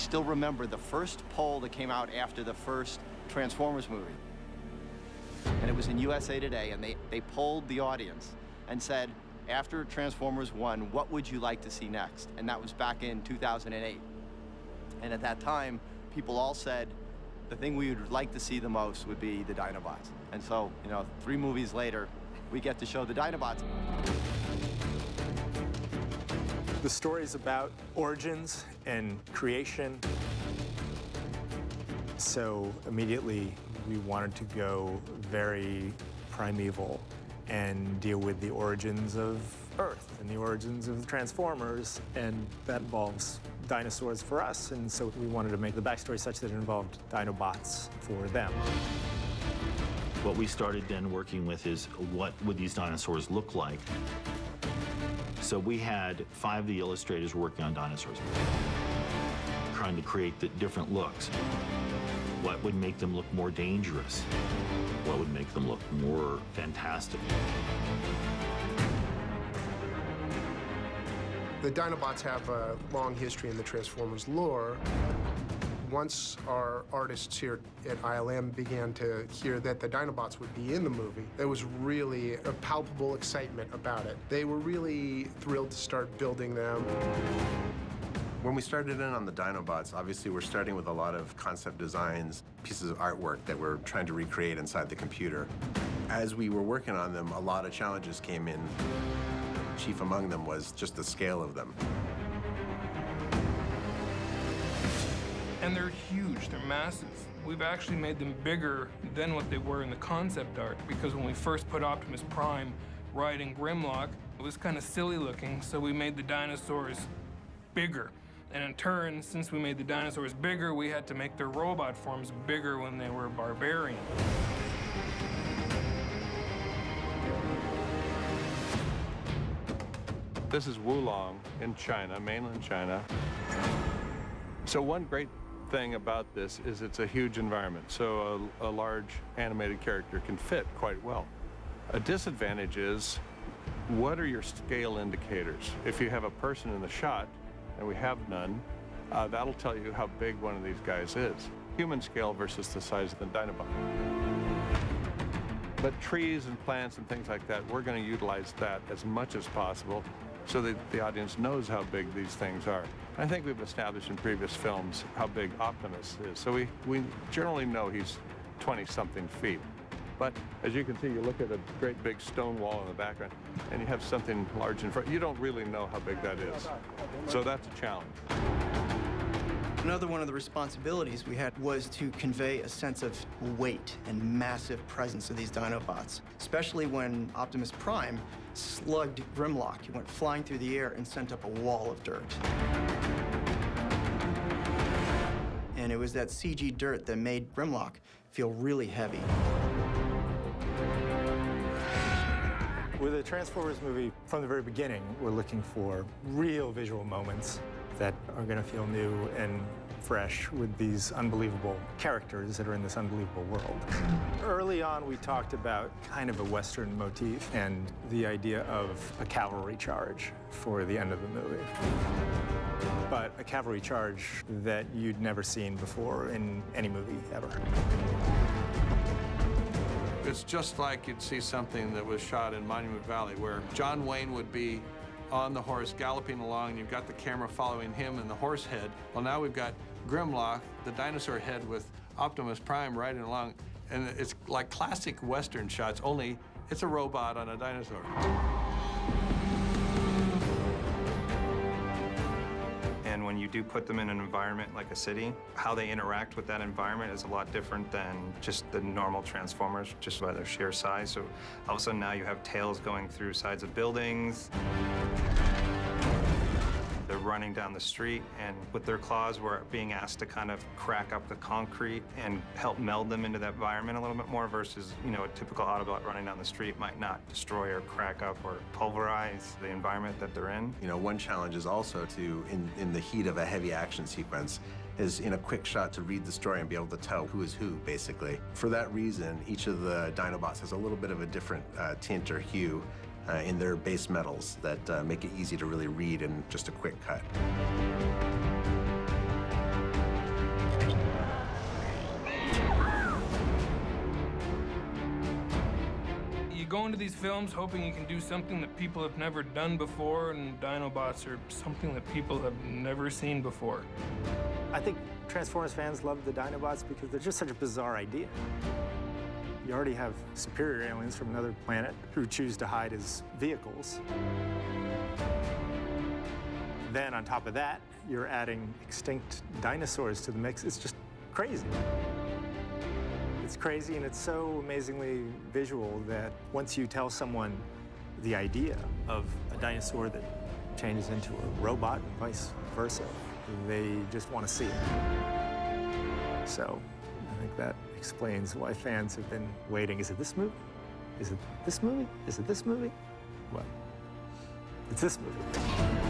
still remember the first poll that came out after the first Transformers movie. And it was in USA Today, and they polled the audience and said, after Transformers 1, what would you like to see next? And that was back in 2008. And at that time, people all said the thing we would like to see the most would be the Dinobots. And so, 3 movies later, we get to show the Dinobots. The story's about origins and creation. So immediately, we wanted to go very primeval and deal with the origins of Earth and the origins of the Transformers, and that involves dinosaurs for us, and so we wanted to make the backstory such that it involved Dinobots for them. What we started then working with is what would these dinosaurs look like? So we had 5 of the illustrators working on dinosaurs, trying to create the different looks. What would make them look more dangerous? What would make them look more fantastic? The Dinobots have a long history in the Transformers lore. Once our artists here at ILM began to hear that the Dinobots would be in the movie, there was really a palpable excitement about it. They were really thrilled to start building them. When we started in on the Dinobots, obviously we're starting with a lot of concept designs, pieces of artwork that we're trying to recreate inside the computer. As we were working on them, a lot of challenges came in. Chief among them was just the scale of them. And they're huge, they're massive. We've actually made them bigger than what they were in the concept art, because when we first put Optimus Prime riding Grimlock, it was kind of silly looking, so we made the dinosaurs bigger. And in turn, since we made the dinosaurs bigger, we had to make their robot forms bigger when they were barbarian. This is Wulong in China, mainland China. So one great thing about this is it's a huge environment, so a large animated character can fit quite well. A disadvantage is, what are your scale indicators? If you have a person in the shot, and we have none, that'll tell you how big one of these guys is. Human scale versus the size of the Dinobot. But trees and plants and things like that, we're going to utilize that as much as possible so that the audience knows how big these things are. I think we've established in previous films how big Optimus is. So we generally know he's 20-something feet. But as you can see, you look at a great big stone wall in the background, and you have something large in front. You don't really know how big that is. So that's a challenge. Another one of the responsibilities we had was to convey a sense of weight and massive presence of these Dinobots, especially when Optimus Prime slugged Grimlock. He went flying through the air and sent up a wall of dirt. And it was that CG dirt that made Grimlock feel really heavy. With the Transformers movie, from the very beginning, we're looking for real visual moments that are going to feel new and fresh with these unbelievable characters that are in this unbelievable world. Early on, we talked about kind of a Western motif and the idea of a cavalry charge for the end of the movie. But a cavalry charge that you'd never seen before in any movie ever. It's just like you'd see something that was shot in Monument Valley, where John Wayne would be on the horse galloping along, and you've got the camera following him and the horse head. Well, now we've got Grimlock, the dinosaur head, with Optimus Prime riding along, and it's like classic Western shots, only it's a robot on a dinosaur. And when you do put them in an environment like a city, how they interact with that environment is a lot different than just the normal Transformers, just by their sheer size. So all of a sudden now you have tails going through sides of buildings. They're running down the street, and with their claws, we're being asked to kind of crack up the concrete and help meld them into that environment a little bit more versus, a typical Autobot running down the street might not destroy or crack up or pulverize the environment that they're in. One challenge is also to, in the heat of a heavy action sequence, is in a quick shot to read the story and be able to tell who is who, basically. For that reason, each of the Dinobots has a little bit of a different tint or hue in their base metals that make it easy to really read in just a quick cut. to these films hoping you can do something that people have never done before, and Dinobots are something that people have never seen before. I think Transformers fans love the Dinobots because they're just such a bizarre idea. You already have superior aliens from another planet who choose to hide as vehicles. Then on top of that, you're adding extinct dinosaurs to the mix. It's just crazy. It's crazy, and it's so amazingly visual that once you tell someone the idea of a dinosaur that changes into a robot and vice versa, they just want to see it. So I think that explains why fans have been waiting. Is it this movie? Is it this movie? Is it this movie? Well, it's this movie.